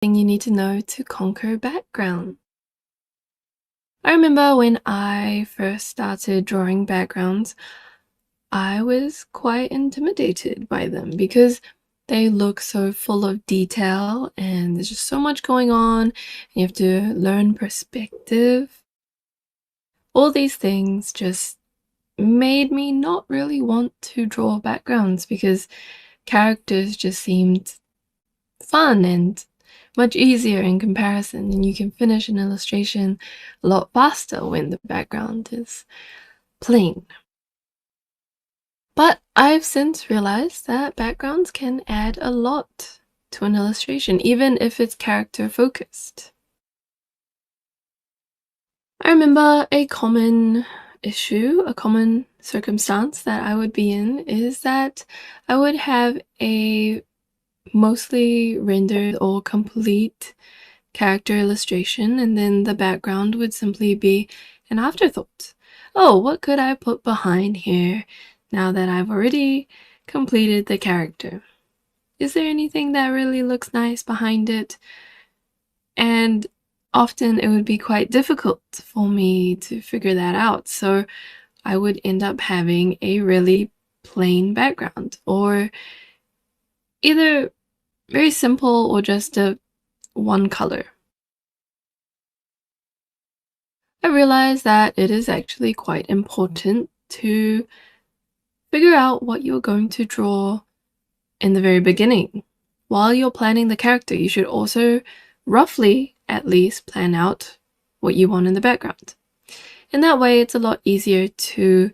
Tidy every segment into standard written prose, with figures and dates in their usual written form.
thing you need to know to conquer background. I remember when I first started drawing backgrounds, I was quite intimidated by them because they look so full of detail and there's just so much going on. And you have to learn perspective. All these things just made me not really want to draw backgrounds because characters just seemed fun and much easier in comparison, and you can finish an illustration a lot faster when the background is plain. But I've since realized that backgrounds can add a lot to an illustration, even if it's character focused. I remember a common issue, a common circumstance that I would be in is that I would have a mostly rendered or complete character illustration, and then the background would simply be an afterthought. Oh, what could I put behind here now that I've already completed the character? Is there anything that really looks nice behind it? And often it would be quite difficult for me to figure that out, so I would end up having a really plain background, or either very simple or just a one color. I realized that it is actually quite important to figure out what you're going to draw in the very beginning. While you're planning the character, you should also roughly at least plan out what you want in the background. In that way, it's a lot easier to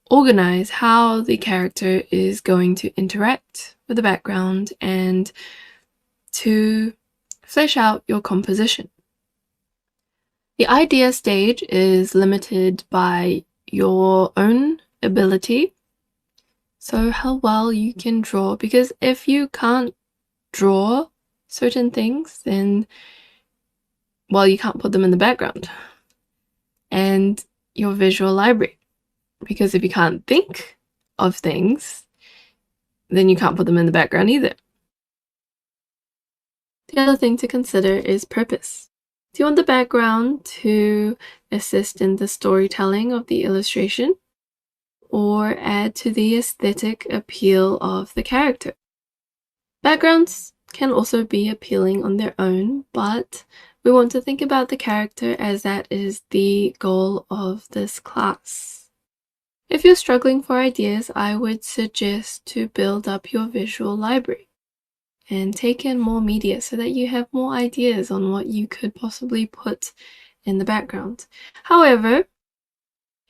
organize how the character is going to interact with the background and to flesh out your composition. The idea stage is limited by your own ability, so how well you can draw, because if you can't draw certain things, then, well, you can't put them in the background. And your visual library, because if you can't think of things, then you can't put them in the background either. The other thing to consider is purpose. Do you want the background to assist in the storytelling of the illustration or add to the aesthetic appeal of the character? Backgrounds can also be appealing on their own, but we want to think about the character as that is the goal of this class. If you're struggling for ideas, I would suggest to build up your visual library and take in more media so that you have more ideas on what you could possibly put in the background. However,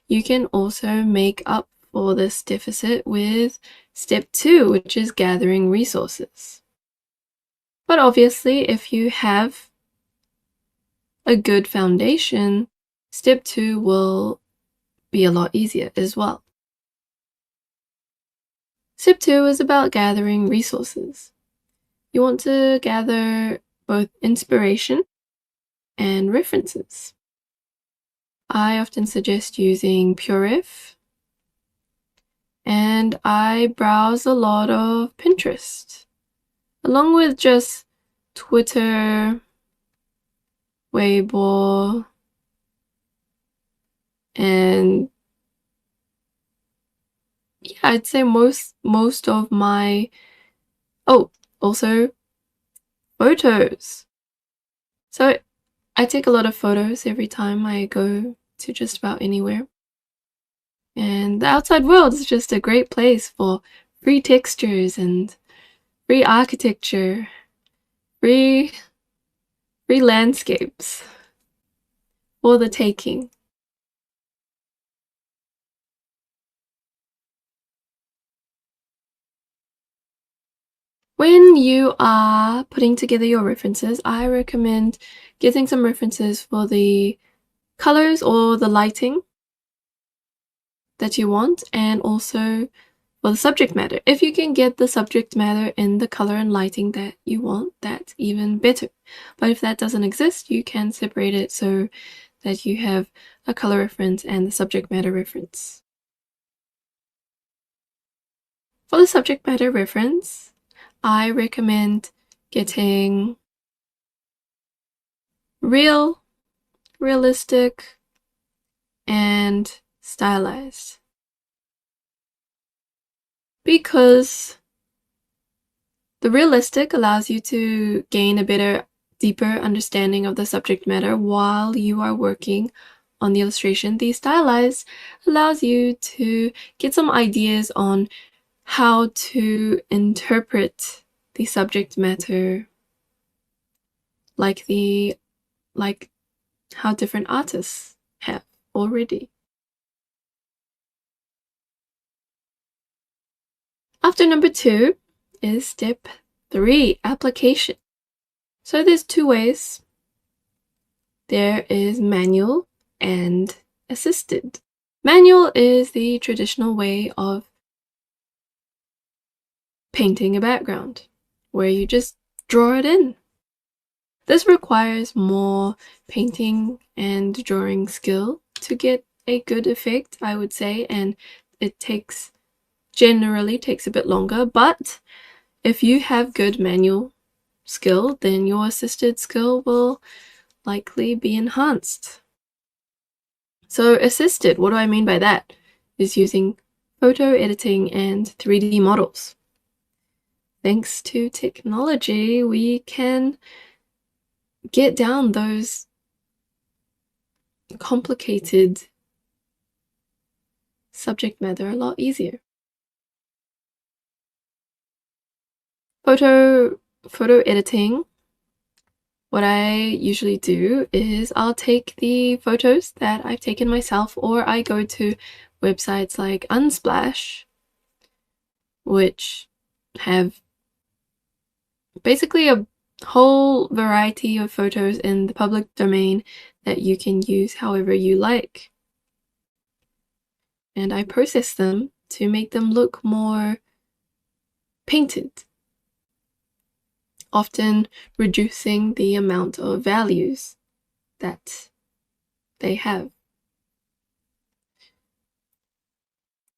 you can also make up for this deficit with step 2, which is gathering resources. But obviously, if you have a good foundation, step 2 will be a lot easier as well. Step 2 is about gathering resources. You want to gather both inspiration and references. I often suggest using Purif, and I browse a lot of Pinterest, along with just Twitter, Weibo, and yeah, I'd say most of my, also photos. So I take a lot of photos every time I go to just about anywhere. And the outside world is just a great place for free textures and free architecture, free landscapes for the taking. When you are putting together your references, I recommend getting some references for the colors or the lighting that you want, and also for the subject matter. If you can get the subject matter in the color and lighting that you want, that's even better. But if that doesn't exist, you can separate it so that you have a color reference and the subject matter reference. For the subject matter reference, I recommend getting real, realistic, and stylized. Because the realistic allows you to gain a better, deeper understanding of the subject matter while you are working on the illustration. The stylized allows you to get some ideas on how to interpret the subject matter, like how different artists have already. After number 2 is step 3, application. So there's 2 ways. There is manual and assisted. Manual is the traditional way of painting a background, where you just draw it in. This requires more painting and drawing skill to get a good effect, I would say, and it generally takes a bit longer, but if you have good manual skill, then your assisted skill will likely be enhanced. So assisted, what do I mean by that? Is using photo editing and 3D models. Thanks to technology, we can get down those complicated subject matter a lot easier. Photo editing, what I usually do is I'll take the photos that I've taken myself, or I go to websites like Unsplash, which have basically a whole variety of photos in the public domain that you can use however you like. And I process them to make them look more painted, often reducing the amount of values that they have.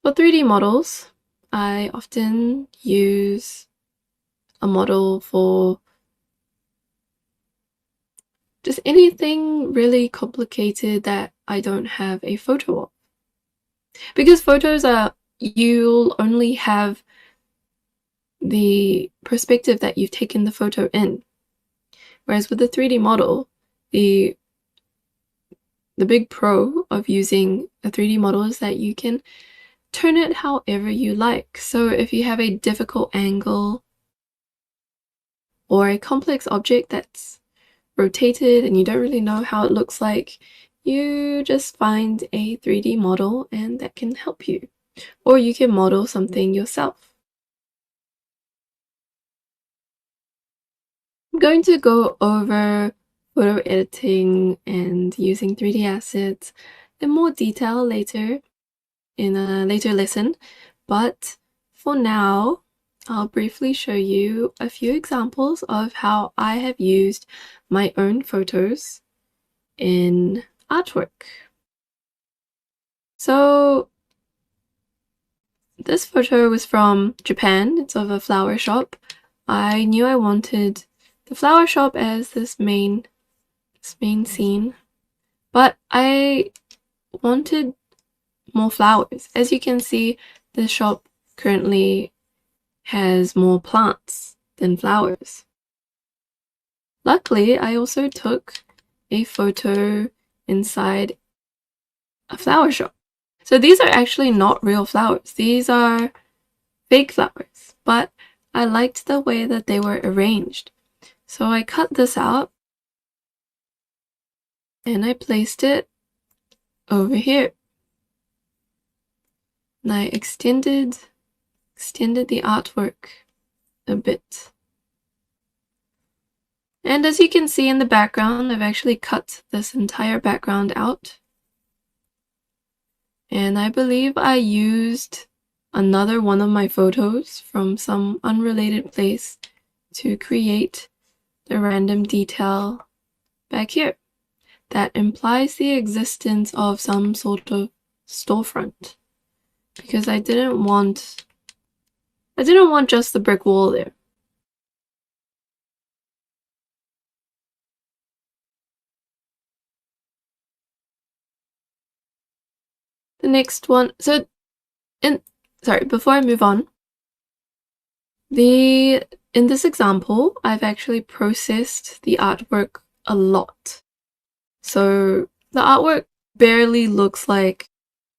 For 3D models, I often use a model for just anything really complicated that I don't have a photo of. Because photos you'll only have the perspective that you've taken the photo in. Whereas with the 3D model, the big pro of using a 3D model is that you can turn it however you like. So if you have a difficult angle or a complex object that's rotated and you don't really know how it looks like, you just find a 3D model and that can help you. Or you can model something yourself. I'm going to go over photo editing and using 3D assets in more detail later in a later lesson, but for now, I'll briefly show you a few examples of how I have used my own photos in artwork. So this photo was from Japan. It's of a flower shop. I knew I wanted the flower shop as this main scene, but I wanted more flowers. As you can see, the shop currently has more plants than flowers. Luckily, I also took a photo inside a flower shop. So these are actually not real flowers. These are fake flowers, but I liked the way that they were arranged. So I cut this out and I placed it over here. And I extended the artwork a bit. And as you can see in the background, I've actually cut this entire background out. And I believe I used another one of my photos from some unrelated place to create the random detail back here that implies the existence of some sort of storefront, because I didn't want just the brick wall there. the next one. So, sorry, before I move on, in this example, I've actually processed the artwork a lot. So the artwork barely looks like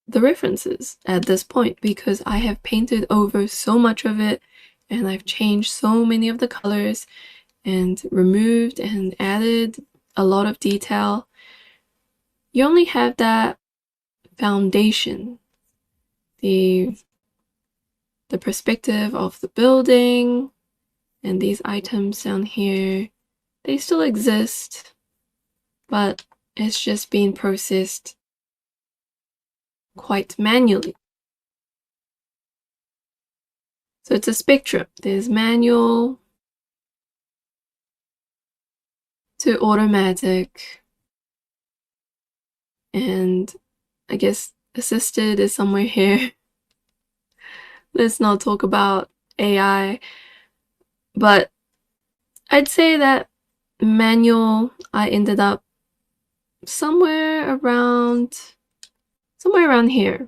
the references at this point because I have painted over so much of it and I've changed so many of the colors and removed and added a lot of detail. You only have that foundation, the perspective of the building and these items down here. They still exist, but it's just being processed quite manually. So it's a spectrum. There's manual to automatic, and I guess assisted is somewhere here. Let's not talk about AI, but I'd say that manual, I ended up somewhere around here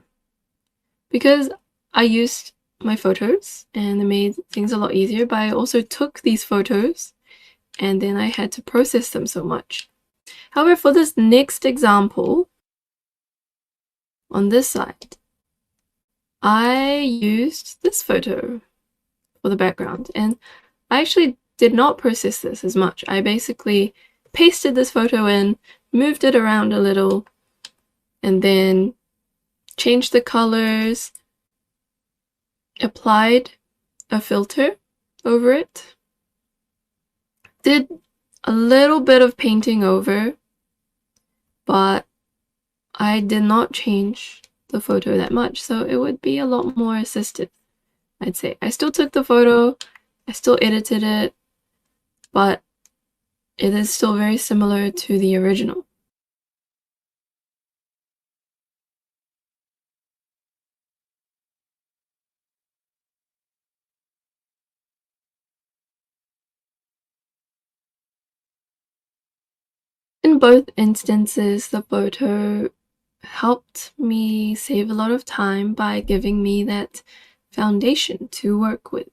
because I used my photos and it made things a lot easier, but I also took these photos and then I had to process them so much. However, for this next example, on this side, I used this photo for the background, and I actually did not process this as much. I basically pasted this photo in, moved it around a little, and then changed the colors, applied a filter over it, did a little bit of painting over, but I did not change the photo that much, so it would be a lot more assisted, I'd say. I still took the photo, I still edited it, but it is still very similar to the original. In both instances, the photo helped me save a lot of time by giving me that foundation to work with.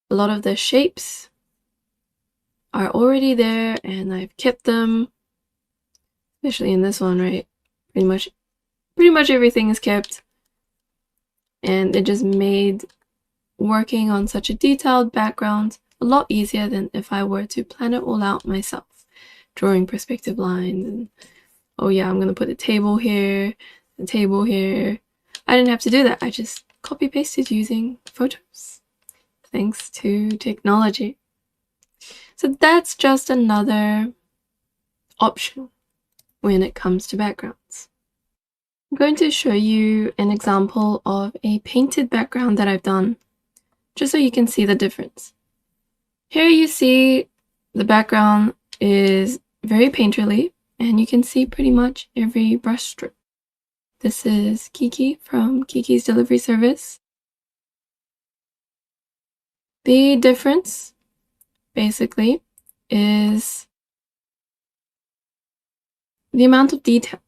A lot of the shapes are already there and I've kept them, especially in this one, right? Pretty much everything is kept, and it just made working on such a detailed background a lot easier than if I were to plan it all out myself, drawing perspective lines and, oh yeah, I'm gonna put a table here, a table here. I didn't have to do that. I just copy pasted using photos, thanks to technology. So that's just another option when it comes to backgrounds. I'm going to show you an example of a painted background that I've done, just so you can see the difference. Here you see the background is very painterly, and you can see pretty much every brush stroke. This is Kiki from Kiki's Delivery Service. The difference, basically, is the amount of detail.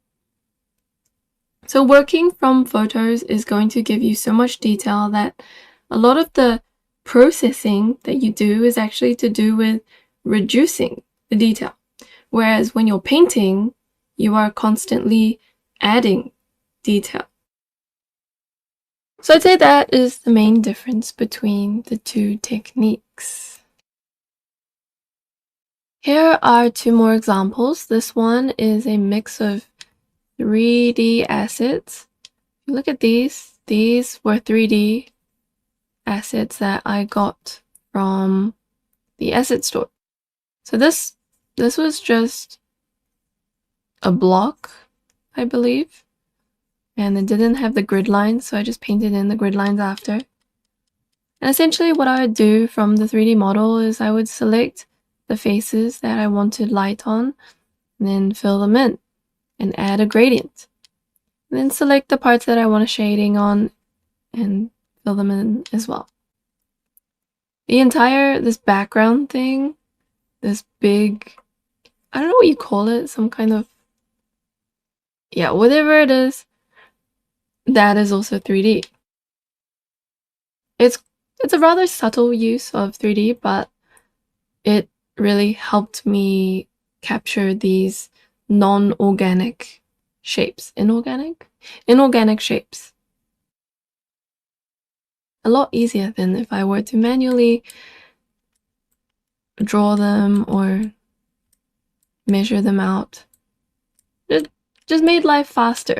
So working from photos is going to give you so much detail that a lot of the processing that you do is actually to do with reducing the detail. Whereas when you're painting, you are constantly adding detail. So I'd say that is the main difference between the two techniques. Here are two more examples. This one is a mix of 3D assets. If you look at these were 3D assets that I got from the asset store. So this was just a block, I believe, and it didn't have the grid lines, so I just painted in the grid lines after. And essentially what I would do from the 3D model is I would select the faces that I wanted light on, and then fill them in and add a gradient. And then select the parts that I want a shading on and fill them in as well. This background thing, this big, I don't know what you call it, some kind of, yeah, whatever it is, that is also 3D. It's it's a rather subtle use of 3D, but it really helped me capture these non-organic shapes. Inorganic? Inorganic shapes. A lot easier than if I were to manually draw them or measure them out. It just made life faster.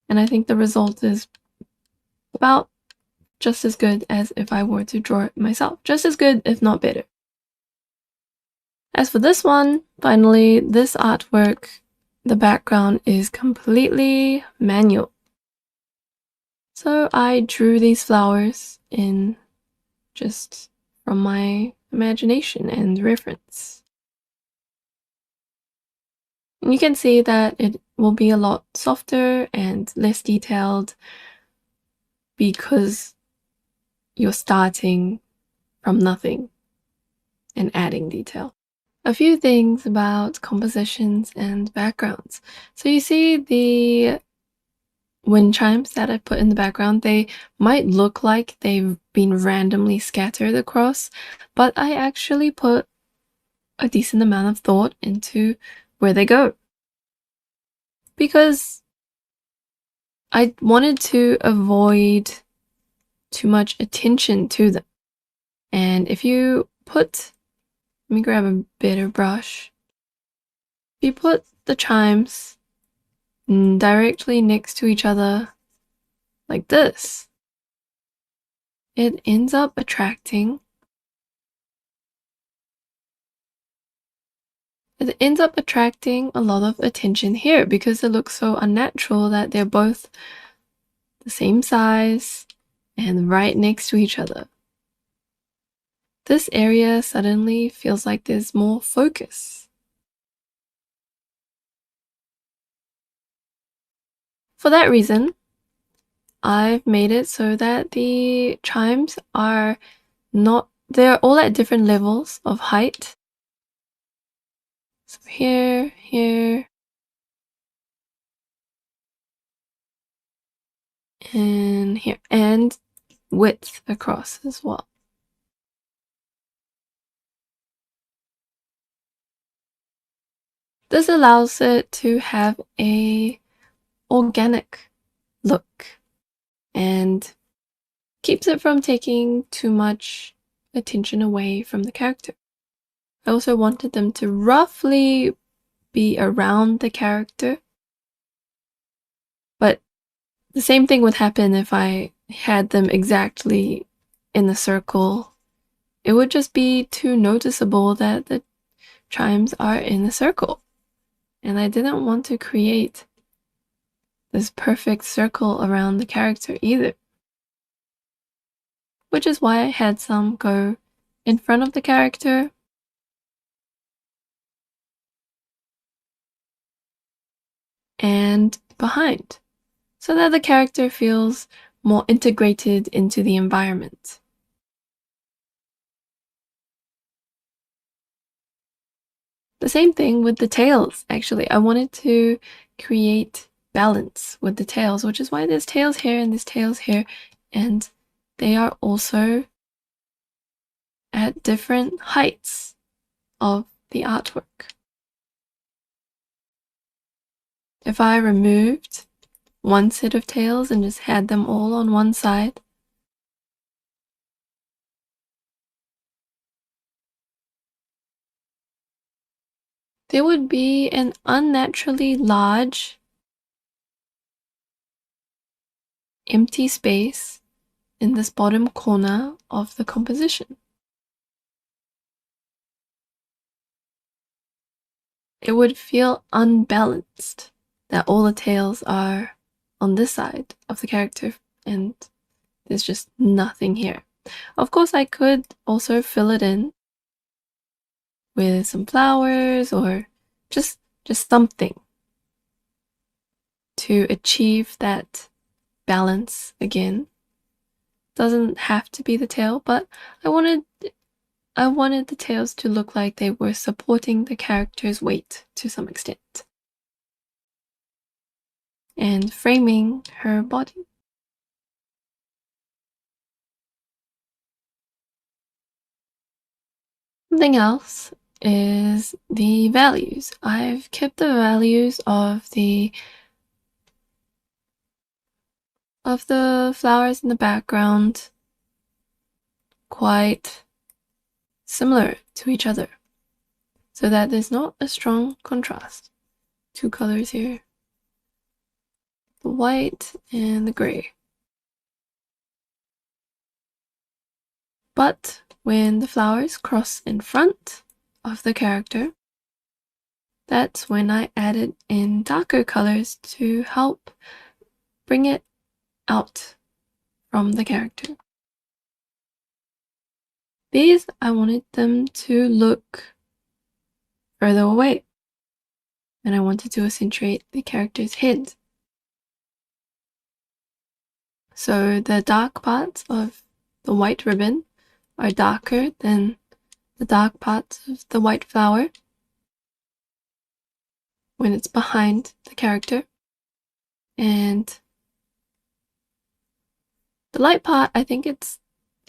And I think the result is about just as good as if I were to draw it myself. Just as good, if not better. As for this one, finally, this artwork, the background is completely manual. So I drew these flowers in just from my imagination and reference. And you can see that it will be a lot softer and less detailed because you're starting from nothing and adding detail. A few things about compositions and backgrounds. So you see the wind chimes that I put in the background, they might look like they've been randomly scattered across, but I actually put a decent amount of thought into where they go. Because I wanted to avoid too much attention to them. And if you put, let me grab a better brush. If you put the chimes directly next to each other like this, it ends up attracting a lot of attention here because it looks so unnatural that they're both the same size and right next to each other. This area suddenly feels like there's more focus. For that reason, I've made it so that the chimes are they're all at different levels of height. So here, and here, and width across as well. This allows it to have a organic look and keeps it from taking too much attention away from the character. I also wanted them to roughly be around the character, but the same thing would happen if I had them exactly in a circle. It would just be too noticeable that the chimes are in a circle. And I didn't want to create this perfect circle around the character either. Which is why I had some go in front of the character and behind, so that the character feels more integrated into the environment. The same thing with the tails, actually. I wanted to create balance with the tails, which is why there's tails here and there's tails here, and they are also at different heights of the artwork. If I removed one set of tails and just had them all on one side, there would be an unnaturally large empty space in this bottom corner of the composition. It would feel unbalanced that all the tails are on this side of the character and there's just nothing here. Of course, I could also fill it in with some flowers or just something to achieve that balance again. Doesn't have to be the tail, but I wanted the tails to look like they were supporting the character's weight to some extent. and framing her body. Something else is the values. I've kept the values of the flowers in the background quite similar to each other, so that there's not a strong contrast. Two colors here, the white and the gray. But when the flowers cross in front of the character, that's when I added in darker colors to help bring it out from the character. These, I wanted them to look further away, and I wanted to accentuate the character's head. So the dark parts of the white ribbon are darker than the dark parts of the white flower when it's behind the character. And the light part, I think it's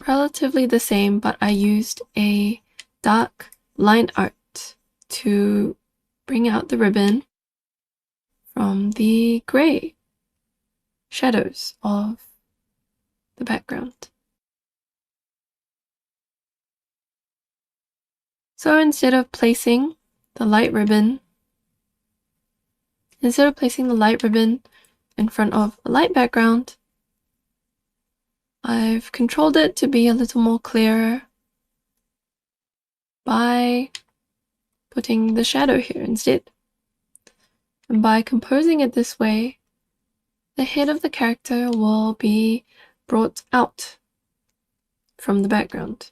relatively the same, but I used a dark line art to bring out the ribbon from the gray shadows of the background. So instead of placing the light ribbon in front of a light background, I've controlled it to be a little more clearer by putting the shadow here instead. And by composing it this way, the head of the character will be brought out from the background.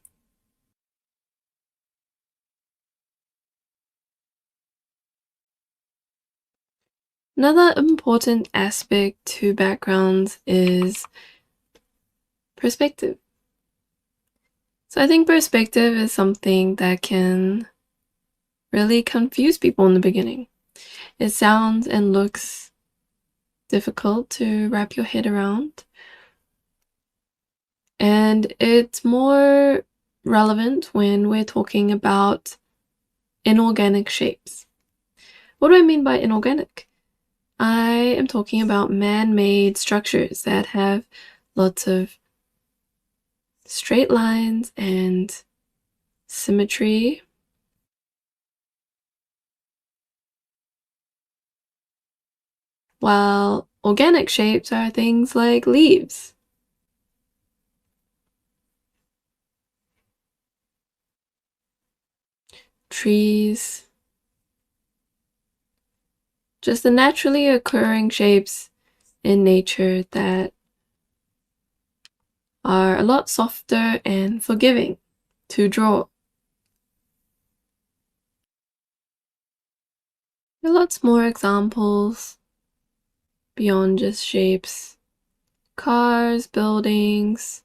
Another important aspect to backgrounds is perspective. So I think perspective is something that can really confuse people in the beginning. It sounds and looks difficult to wrap your head around, and it's more relevant when we're talking about inorganic shapes. What do I mean by inorganic? I am talking about man-made structures that have lots of straight lines and symmetry. While organic shapes are things like leaves, trees, just the naturally occurring shapes in nature that are a lot softer and forgiving to draw. There are lots more examples beyond just shapes. Cars, buildings,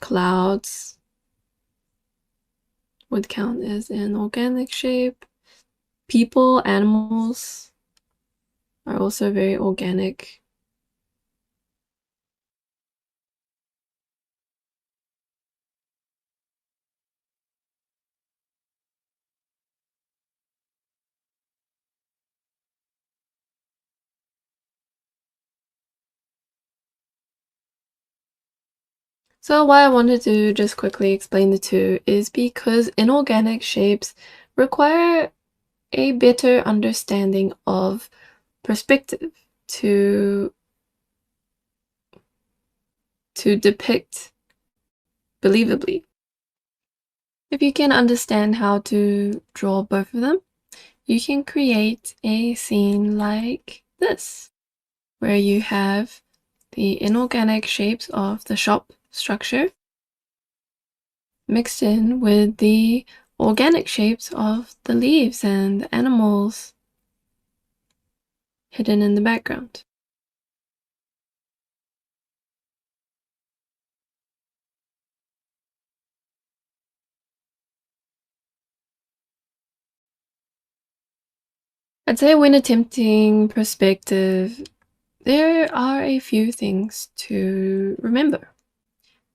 clouds would count as an organic shape. People, animals are also very organic. So why I wanted to just quickly explain the two is because inorganic shapes require a better understanding of perspective to depict believably. If you can understand how to draw both of them, you can create a scene like this, where you have the inorganic shapes of the shop structure mixed in with the organic shapes of the leaves and the animals hidden in the background. I'd say when attempting perspective, there are a few things to remember.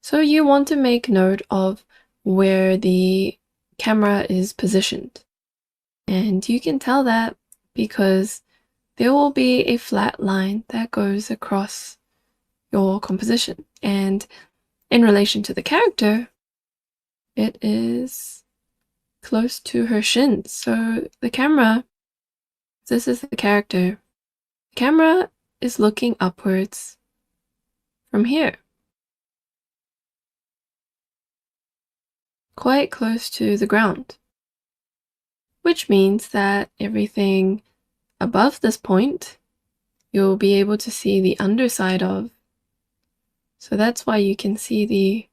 So you want to make note of where the camera is positioned. And you can tell that because there will be a flat line that goes across your composition. And in relation to the character, it is close to her shins. So the camera, this is the character. The camera is looking upwards from here, quite close to the ground, which means that everything above this point, you'll be able to see the underside of. So that's why you can see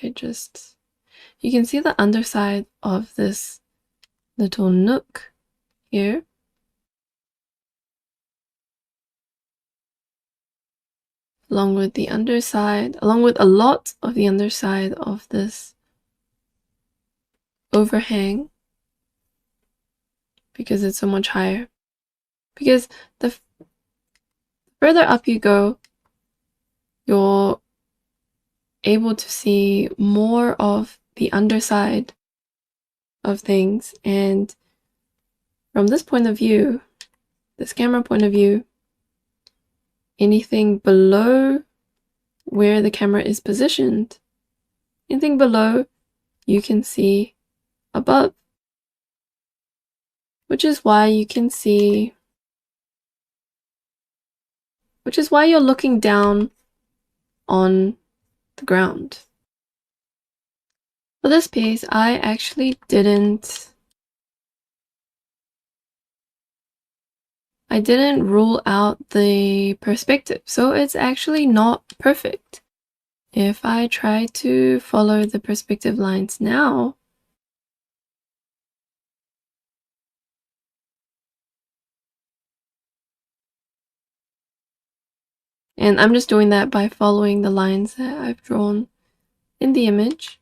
you can see the underside of this little nook here. Along with a lot of the underside of this overhang, because it's so much higher. Because the further up you go, you're able to see more of the underside of things. And from this point of view, this camera point of view, anything below where the camera is positioned, anything below, you can see above. Which is why you're looking down on the ground. For this piece, I actually didn't rule out the perspective, so it's actually not perfect. If I try to follow the perspective lines now, and I'm just doing that by following the lines that I've drawn in the image.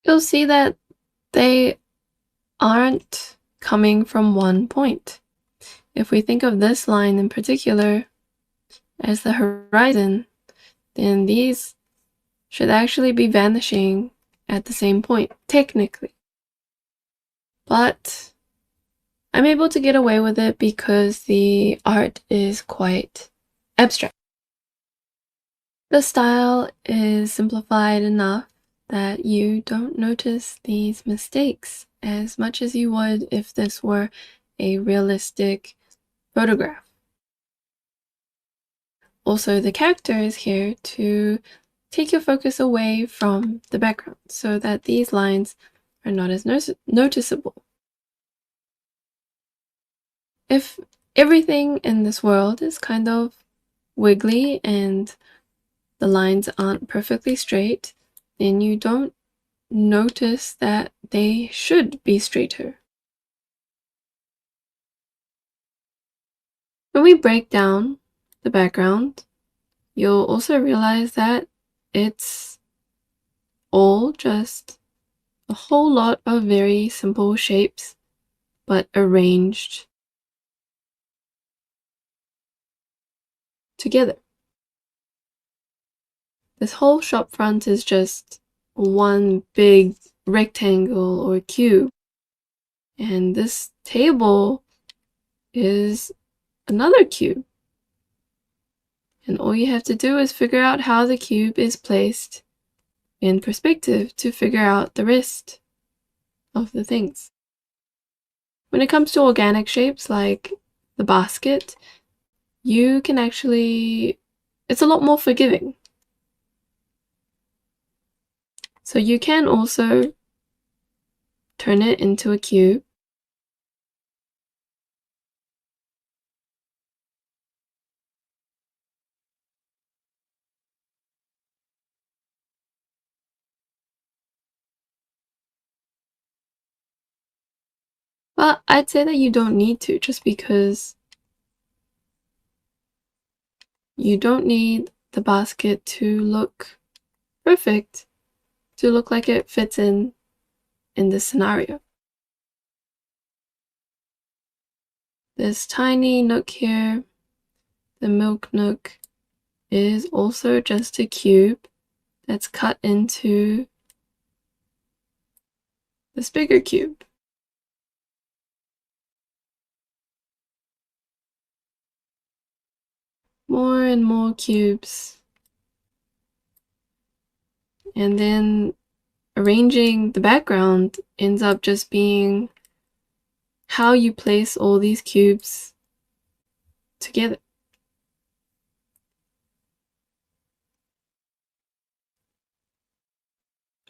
You'll see that they aren't coming from one point. If we think of this line in particular as the horizon, then these should actually be vanishing at the same point, technically. But I'm able to get away with it because the art is quite abstract. The style is simplified enough that you don't notice these mistakes as much as you would if this were a realistic photograph. Also, the character is here to take your focus away from the background so that these lines are not as noticeable. If everything in this world is kind of wiggly and the lines aren't perfectly straight, then you don't notice that they should be straighter. When we break down the background, you'll also realize that it's all just a whole lot of very simple shapes, but arranged together. This whole shop front is just one big rectangle or cube, and this table is another cube. And all you have to do is figure out how the cube is placed in perspective to figure out the rest of the things. When it comes to organic shapes like the basket, you can actually, it's a lot more forgiving. So you can also turn it into a cube. But I'd say that you don't need to, just because you don't need the basket to look perfect, to look like it fits in this scenario. This tiny nook here, the milk nook, is also just a cube that's cut into this bigger cube. More and more cubes. And then arranging the background ends up just being how you place all these cubes together.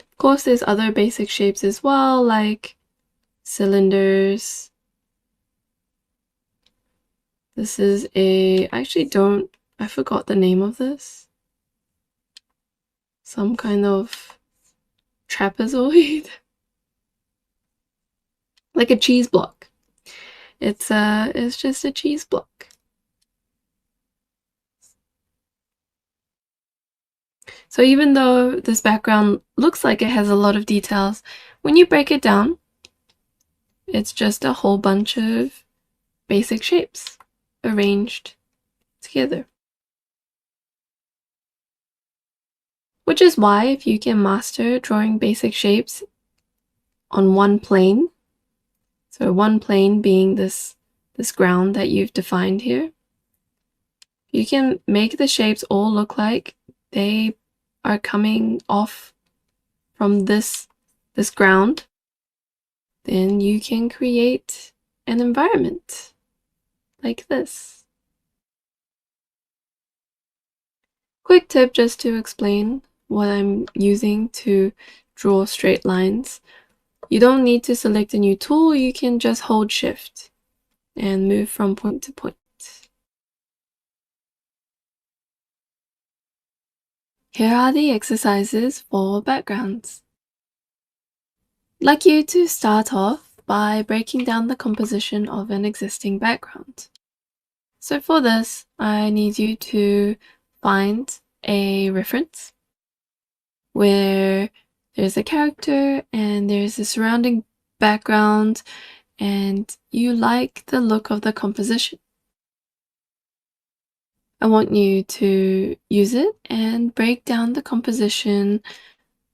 Of course, there's other basic shapes as well, like cylinders. This is I forgot the name of this. Some kind of trapezoid. Like a cheese block. It's just a cheese block. So even though this background looks like it has a lot of details, when you break it down, it's just a whole bunch of basic shapes arranged together. Which is why if you can master drawing basic shapes on one plane, so one plane being this ground that you've defined here, you can make the shapes all look like they are coming off from this ground, then you can create an environment like this. Quick tip just to explain what I'm using to draw straight lines. You don't need to select a new tool, you can just hold Shift and move from point to point. Here are the exercises for backgrounds. I'd like you to start off by breaking down the composition of an existing background. So for this, I need you to find a reference where there's a character and there's a surrounding background and you like the look of the composition. I want you to use it and break down the composition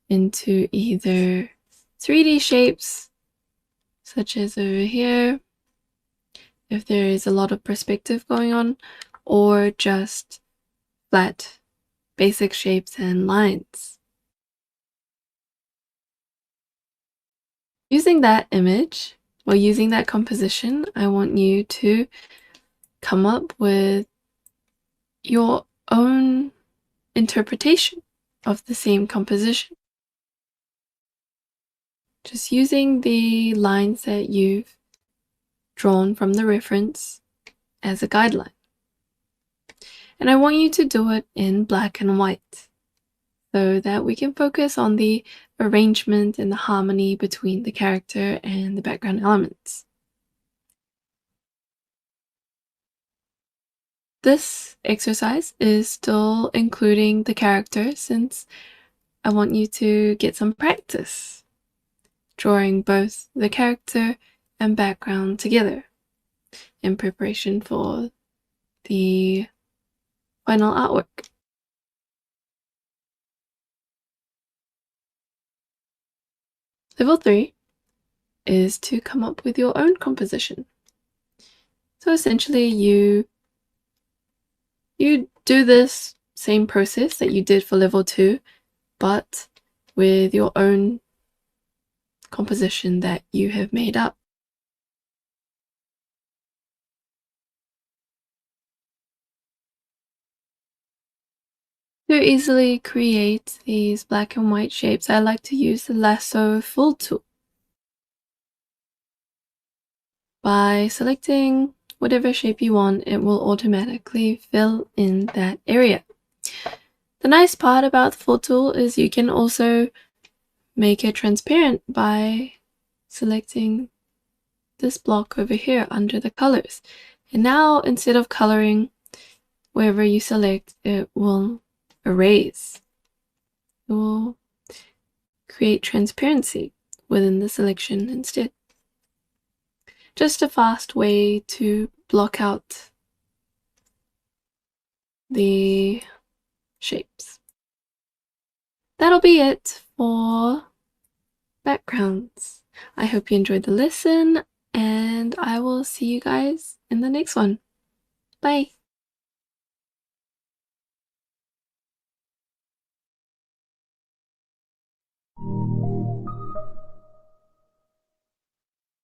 into either 3D shapes, such as over here, if there is a lot of perspective going on, or just flat, basic shapes and lines. Using that image, or using that composition, I want you to come up with your own interpretation of the same composition. Just using the lines that you've drawn from the reference as a guideline. And I want you to do it in black and white so that we can focus on the arrangement and the harmony between the character and the background elements. This exercise is still including the character since I want you to get some practice drawing both the character and background together in preparation for the final artwork. Level 3 is to come up with your own composition. So essentially you do this same process that you did for level 2, but with your own composition that you have made up. To easily create these black and white shapes, I like to use the Lasso Fill tool. By selecting whatever shape you want, it will automatically fill in that area. The nice part about the Fill tool is you can also make it transparent by selecting this block over here under the colors. And now instead of coloring wherever you select, it will erase. It will create transparency within the selection instead. Just a fast way to block out the shapes. That'll be it for backgrounds. I hope you enjoyed the lesson, and I will see you guys in the next one. Bye!